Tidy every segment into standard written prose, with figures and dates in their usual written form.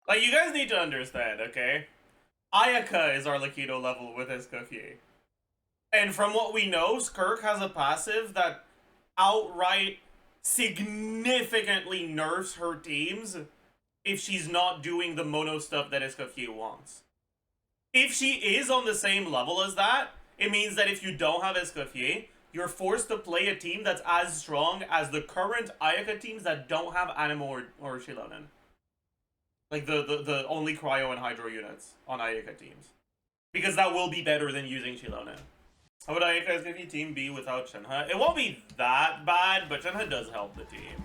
Like, you guys need to understand, okay? Ayaka is Arlecchino level with Escoffier. And from what we know, Skirk has a passive that outright significantly nerfs her teams if she's not doing the mono stuff that Escoffier wants. If she is on the same level as that, it means that if you don't have Escoffier, you're forced to play a team that's as strong as the current Ayaka teams that don't have Animo or Shilonen. Like the only Cryo and Hydro units on Ayaka teams. Because that will be better than using Shilonen. How would Ayaka's Escoffier team be without Shenhe? It won't be that bad, but Shenhe does help the team.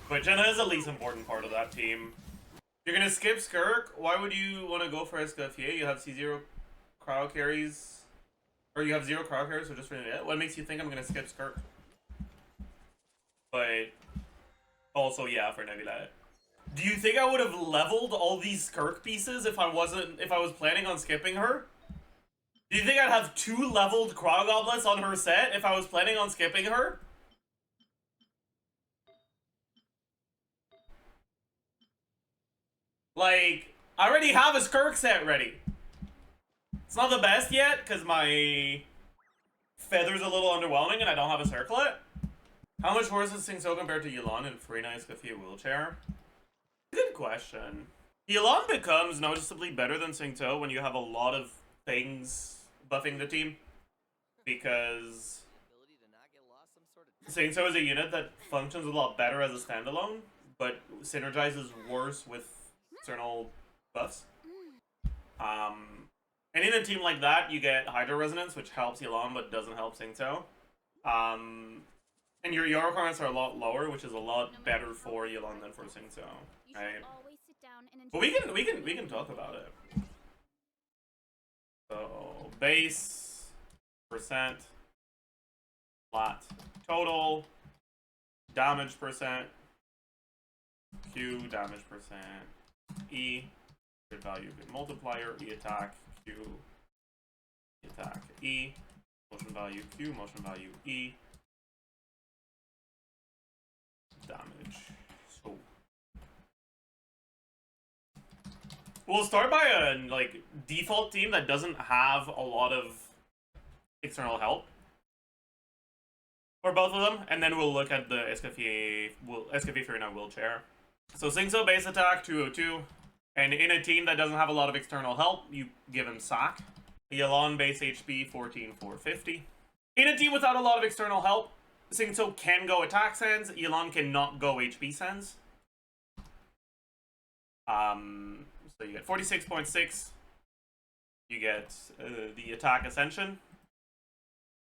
But Shenhe is the least important part of that team. You're gonna skip Skirk? Why would you want to go for Escoffier? You have C0 cryo carries. Or you have 0 cryo carries, so just for it. What makes you think I'm gonna skip Skirk? But also, yeah, for Nebula. Do you think I would have leveled all these Skirk pieces if I was planning on skipping her? Do you think I'd have 2 leveled cryo goblets on her set if I was planning on skipping her? Like, I already have a Skirk set ready. It's not the best yet, because my feather's a little underwhelming and I don't have a circlet. How much worse is Xingqiu compared to Yelan and Furina Escoffier wheelchair? Good question. Yelan becomes noticeably better than Xingqiu when you have a lot of things buffing the team. Because Xingqiu is a unit that functions a lot better as a standalone, but synergizes worse with external buffs. And in a team like that, you get Hydro Resonance, which helps Yelan but doesn't help Xingqiu. And your ER requirements are a lot lower, which is a lot better for Yelan than for Xingqiu. Right? But we can talk about it. So base, percent, flat, total, damage percent, Q, damage percent, E, good value, good multiplier, E attack, Q, E attack, E, motion value Q, motion value E, damage. So we'll start by a default team that doesn't have a lot of external help for both of them, and then we'll look at the Escoffier Furina wheelchair. So Xingqiu base attack 202, and in a team that doesn't have a lot of external help, you give him sack. Yelan base HP 14450. In a team without a lot of external help, Xingqiu can go attack sends, Yelan cannot go HP sends. So you get 46.6. You get the attack ascension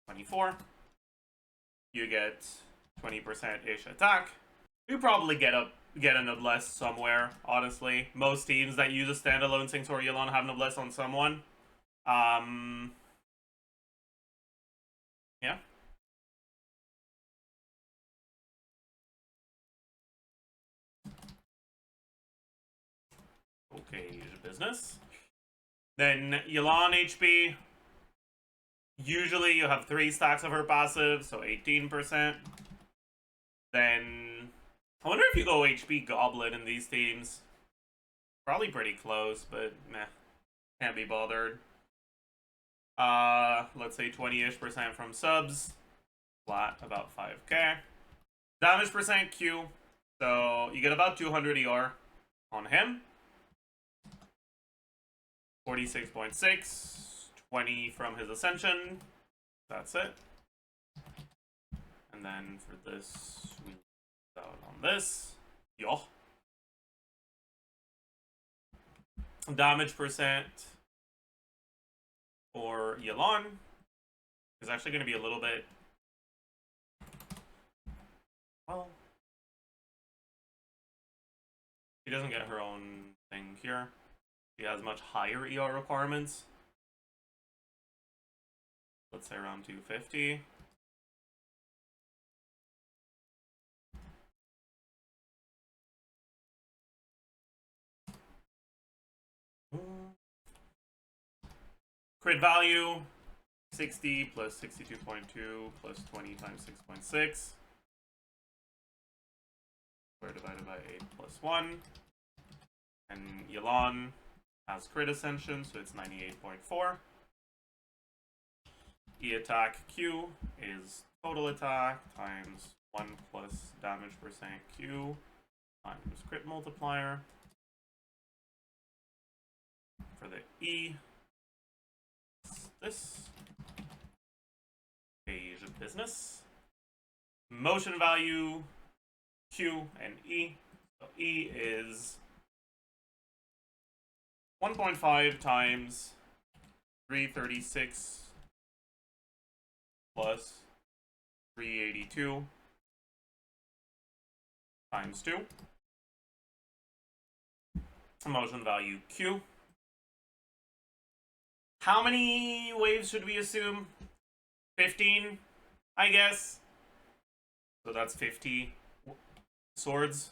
24. You get 20%-ish attack. You probably get a noblesse somewhere, honestly. Most teams that use a standalone Xingqiu or Yelan have noblesse on someone. Yeah. Okay, business. Then Yelan HP. Usually you have 3 stacks of her passive, so 18%. Then I wonder if you go HP Goblet in these teams. Probably pretty close, but meh. Can't be bothered. Let's say 20-ish% from subs. Flat, about 5k. Damage percent Q. So you get about 200 ER on him. 46.6. 20 from his ascension. That's it. And then for this, we out on this. Yo. Damage percent for Yelan is actually going to be a little bit. Well, she doesn't get her own thing here. She has much higher ER requirements. Let's say around 250. Crit value 60 plus 62.2 plus 20 times 6.6. Square divided by 8 plus 1. And Yelan has crit ascension, so it's 98.4. E attack Q is total attack times 1 plus damage percent Q times crit multiplier. For the E, this page of business. Motion value Q and E. So E is 1.5 times 336 plus 382 times 2. Motion value Q. How many waves should we assume? 15, I guess. So that's 50 swords.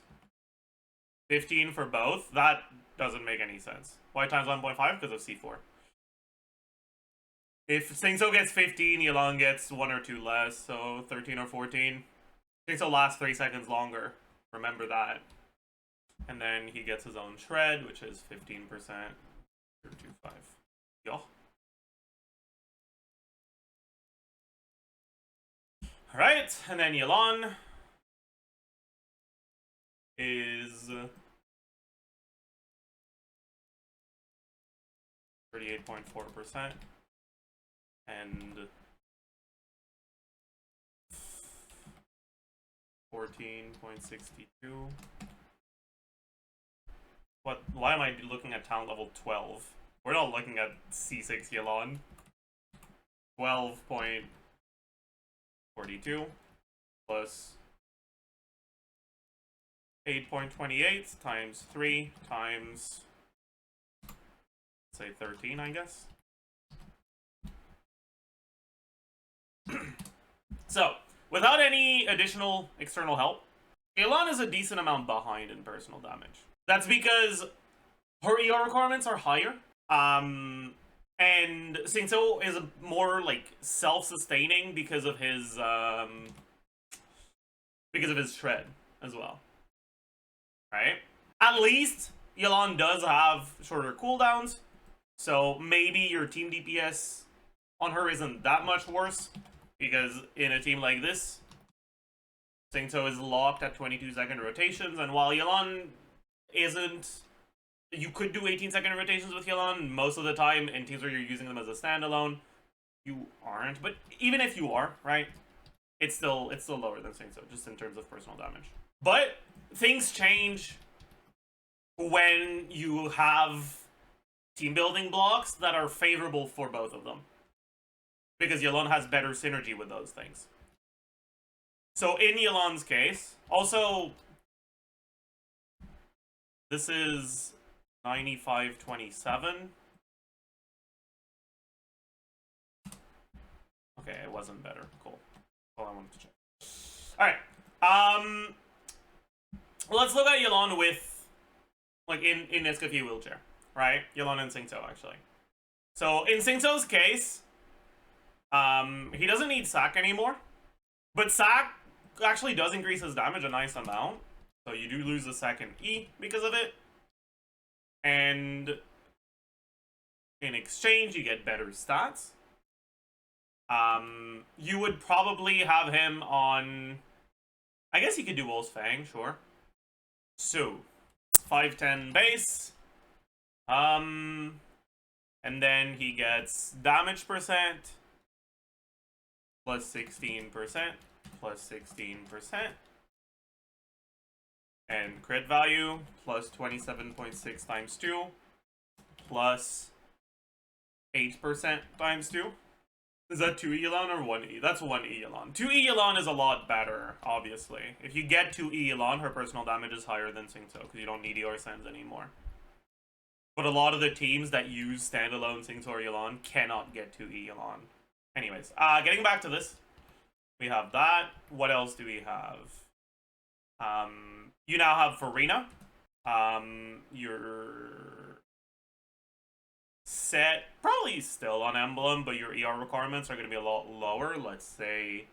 15 for both. That doesn't make any sense. Why times 1.5? Because of C4. If Xingqiu gets 15, Yelan gets 1 or 2 less, so 13 or 14. Xingqiu lasts 3 seconds longer. Remember that. And then he gets his own shred, which is 15%. 0.25. Yo. Alright, and then Yelan is 38.4% and 14.62. What? Why am I looking at talent level 12? We're not looking at C6 Yelan. 12.42 plus 8.28 times 3 times, say 13, I guess. So, without any additional external help, Yelan is a decent amount behind in personal damage. That's because her ER requirements are higher. And Xingqiu is more like self-sustaining because of his shred as well. Right? At least Yelan does have shorter cooldowns, so maybe your team DPS on her isn't that much worse, because in a team like this, Xingqiu is locked at 22-second rotations, and while Yelan isn't... You could do 18-second rotations with Yelan most of the time in teams where you're using them as a standalone. You aren't, but even if you are, right, it's still lower than Xingqiu, just in terms of personal damage. But things change when you have team building blocks that are favorable for both of them, because Yelan has better synergy with those things. So in Yelan's case, also, this is 95-27. Okay, it wasn't better. Cool. Well, I wanted to check. Alright. Let's look at Yelan with, like, in Escoffier wheelchair, right? Yelan and Xingqiu, actually. So, in Xingqiu's case, he doesn't need sack anymore, but sack actually does increase his damage a nice amount, so you do lose the second E because of it, and in exchange, you get better stats. You would probably have him on... I guess he could do Wolf's Fang, sure. So, 510 base. And then he gets damage percent plus 16% plus 16%. And crit value plus 27.6 times 2 plus 8% times 2. Is that 2 Yelan or 1 E? That's 1 E Yelan. 2 E Yelan is a lot better, obviously. If you get 2 E Yelan, her personal damage is higher than Xingqiu, because you don't need ER Sens anymore. But a lot of the teams that use standalone Xingqiu or Yelan cannot get 2 E Yelan. Anyways, getting back to this. We have that. What else do we have? You now have Furina. You're set probably still on Emblem, but your ER requirements are going to be a lot lower. Let's say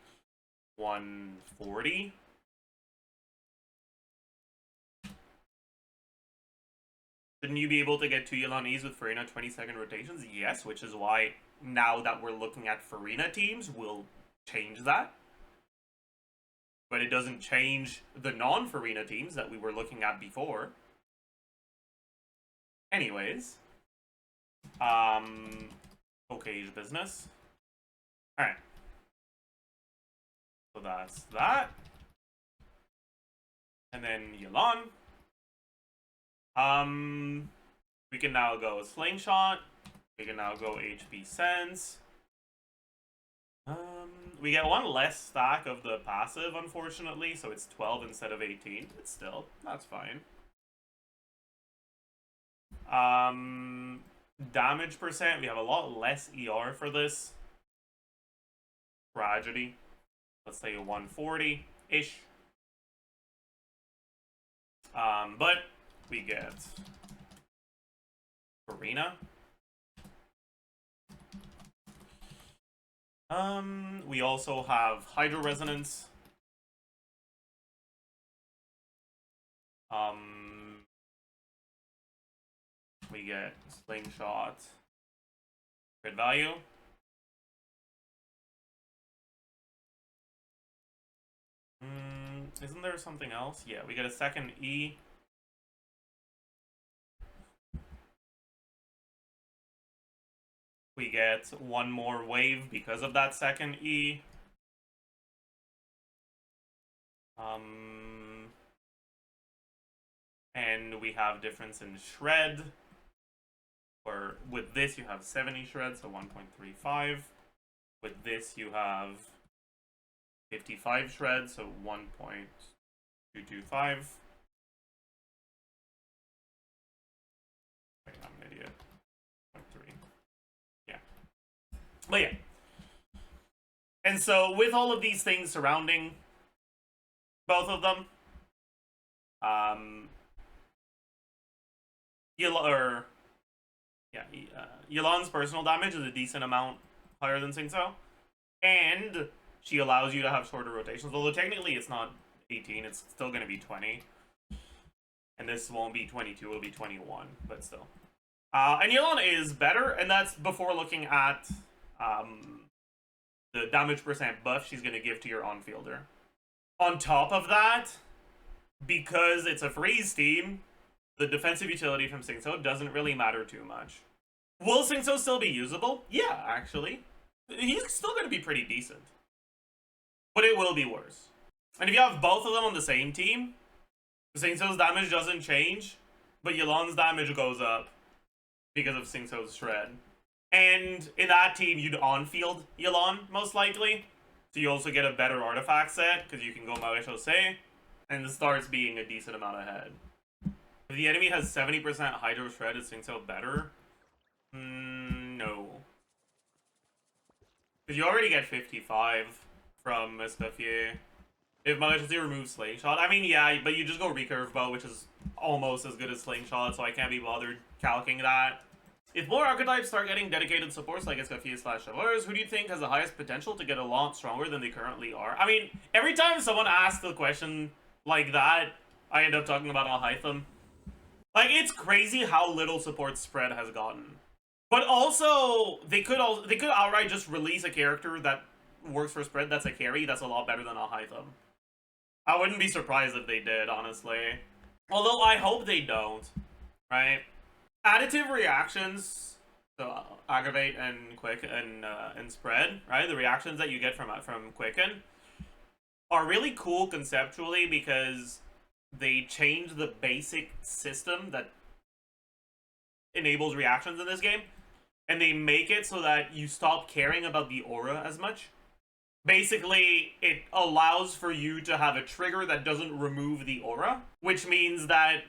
140. Shouldn't you be able to get 2 Yelan with Furina 20-second rotations? Yes, which is why now that we're looking at Furina teams, we'll change that. But it doesn't change the non-Furina teams that we were looking at before. Anyways. Okay, business. Alright. So that's that. And then Yelan. We can now go Slingshot. We can now go HP Sense. We get one less stack of the passive, unfortunately, so it's 12 instead of 18. But still, that's fine. Damage percent, we have a lot less ER for this. Tragedy. Let's say 140-ish. But we get Furina. We also have Hydro Resonance. We get Slingshot. Good value. Isn't there something else? Yeah, we get a second E. We get one more wave because of that second E. And we have difference in shred. Or with this you have 70 shreds, so 1.35. With this you have 55 shreds, so 1.225. Wait, I'm an idiot. 0.3. Yeah. But yeah. And so with all of these things surrounding both of them, Yelan's personal damage is a decent amount higher than Xingqiu, and she allows you to have shorter rotations, although technically it's not 18, it's still going to be 20. And this won't be 22, it'll be 21, but still. And Yelan is better, and that's before looking at the damage percent buff she's going to give to your on-fielder. On top of that, because it's a freeze team, the defensive utility from Xingqiu doesn't really matter too much. Will Xingqiu still be usable? Yeah, actually. He's still going to be pretty decent. But it will be worse. And if you have both of them on the same team, Xingqiu's damage doesn't change, but Yelan's damage goes up because of Xingqiu's shred. And in that team, you'd on-field Yelan, most likely. So you also get a better artifact set, because you can go Maréchaussée, and it starts being a decent amount ahead. If the enemy has 70% Hydro Shred, is Xingqiu better? No. Because you already get 55 from Escoffier. If Maréchaussée removes Slingshot, I mean, yeah, but you just go Recurve Bow, which is almost as good as Slingshot, so I can't be bothered calcing that. If more archetypes start getting dedicated supports like Escoffier/Chevaliers, who do you think has the highest potential to get a lot stronger than they currently are? I mean, every time someone asks a question like that, I end up talking about Alhaitham. Like, it's crazy how little support spread has gotten. But also, they could outright just release a character that works for spread that's a carry that's a lot better than Alhaitham. I wouldn't be surprised if they did, honestly. Although I hope they don't, right? Additive reactions, so aggravate and quick and spread, right? The reactions that you get from Quicken are really cool conceptually because they change the basic system that enables reactions in this game, and they make it so that you stop caring about the aura as much. Basically, it allows for you to have a trigger that doesn't remove the aura, which means that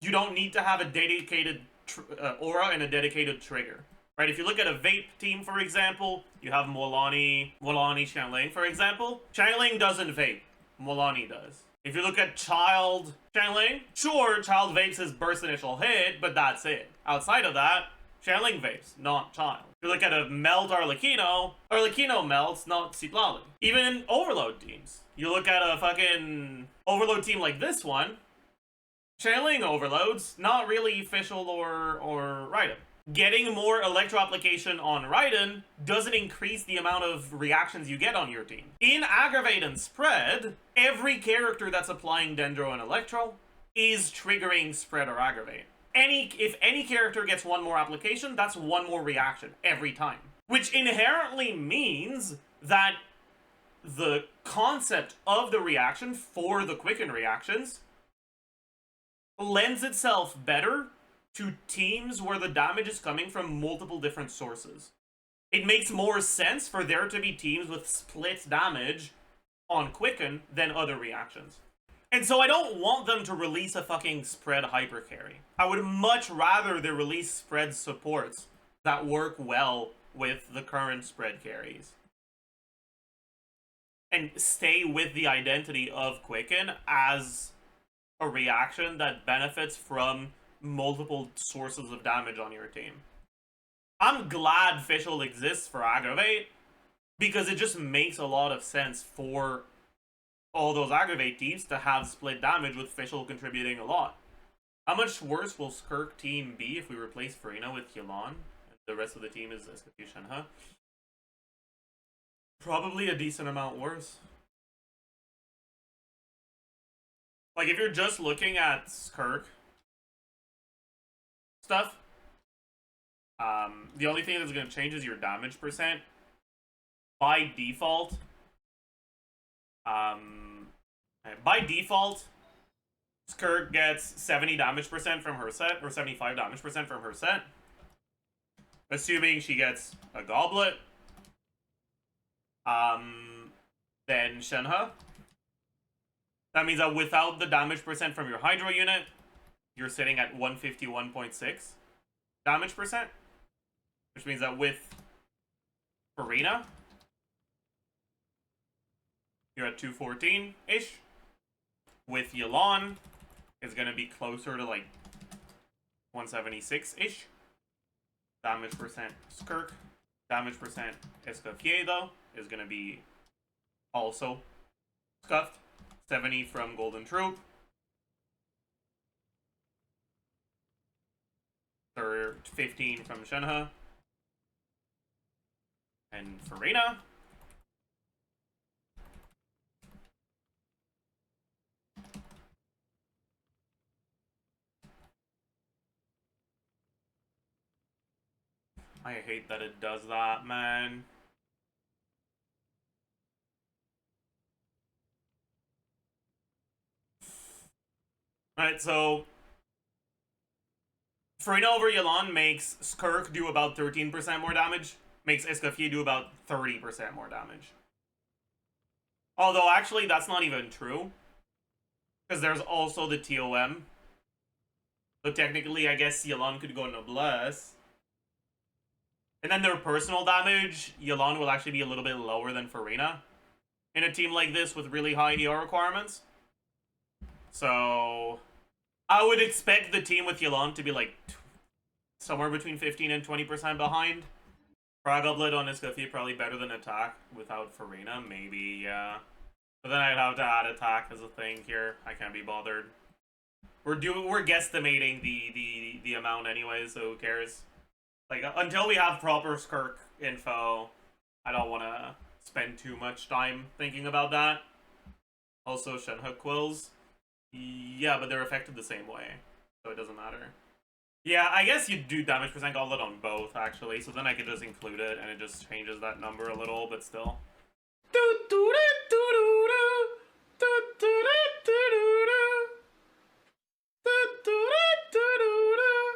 you don't need to have a dedicated aura and a dedicated trigger. Right? If you look at a Vape team, for example, you have Molani, Xiangling, for example. Xiangling doesn't vape. Molani does. If you look at Child Xiangling, sure, Child vapes his burst initial hit, but that's it. Outside of that, Xiangling vapes, not Child. If you look at a Melt Arlecchino, Arlecchino melts, not Citlali. Even in Overload teams. You look at a fucking Overload team like this one, Channeling overloads, not really Fischl or Raiden. Getting more electro application on Raiden doesn't increase the amount of reactions you get on your team. In Aggravate and Spread, every character that's applying Dendro and Electro is triggering Spread or Aggravate. If any character gets one more application, that's one more reaction every time. Which inherently means that the concept of the reaction for the Quicken reactions lends itself better to teams where the damage is coming from multiple different sources. It makes more sense for there to be teams with split damage on Quicken than other reactions. And so I don't want them to release a fucking Spread hyper carry. I would much rather they release Spread supports that work well with the current Spread carries. And stay with the identity of Quicken as a reaction that benefits from multiple sources of damage on your team. I'm glad Fischl exists for Aggravate, because it just makes a lot of sense for all those Aggravate teams to have split damage with Fischl contributing a lot. How much worse will Skirk team be if we replace Furina with Yelan, and the rest of the team is Xingqiu Shenhe? Probably a decent amount worse. Like, if you're just looking at Skirk stuff, the only thing that's going to change is your damage percent. By default, Skirk gets 70 damage percent from her set, or 75 damage percent from her set. Assuming she gets a goblet. Then Shenhe. That means that without the damage percent from your Hydro unit, you're sitting at 151.6 damage percent. Which means that with Furina, you're at 214-ish. With Yelan, it's going to be closer to like 176-ish. Damage percent Skirk. Damage percent Escoffier, though, is going to be also scuffed. 70 from Golden Troop. 15 from Shenhe. And Furina. I hate that it does that, man. Alright, so Furina over Yelan makes Skirk do about 13% more damage, makes Escoffier do about 30% more damage. Although, actually, that's not even true, because there's also the TOM. So technically, I guess Yelan could go Noblesse. And then their personal damage, Yelan will actually be a little bit lower than Furina in a team like this with really high ER requirements. So I would expect the team with Yelan to be like somewhere between 15 and 20% behind. Frag Goblet on Escoffier probably better than attack without Furina, maybe, yeah. But then I'd have to add attack as a thing here. I can't be bothered. We're guesstimating the amount anyway, so who cares? Like, until we have proper Skirk info, I don't want to spend too much time thinking about that. Also, Shenhe Quills. Yeah, but they're affected the same way, so it doesn't matter. Yeah, I guess you'd do damage percent goblet on both, actually, so then I could just include it, and it just changes that number a little, but still.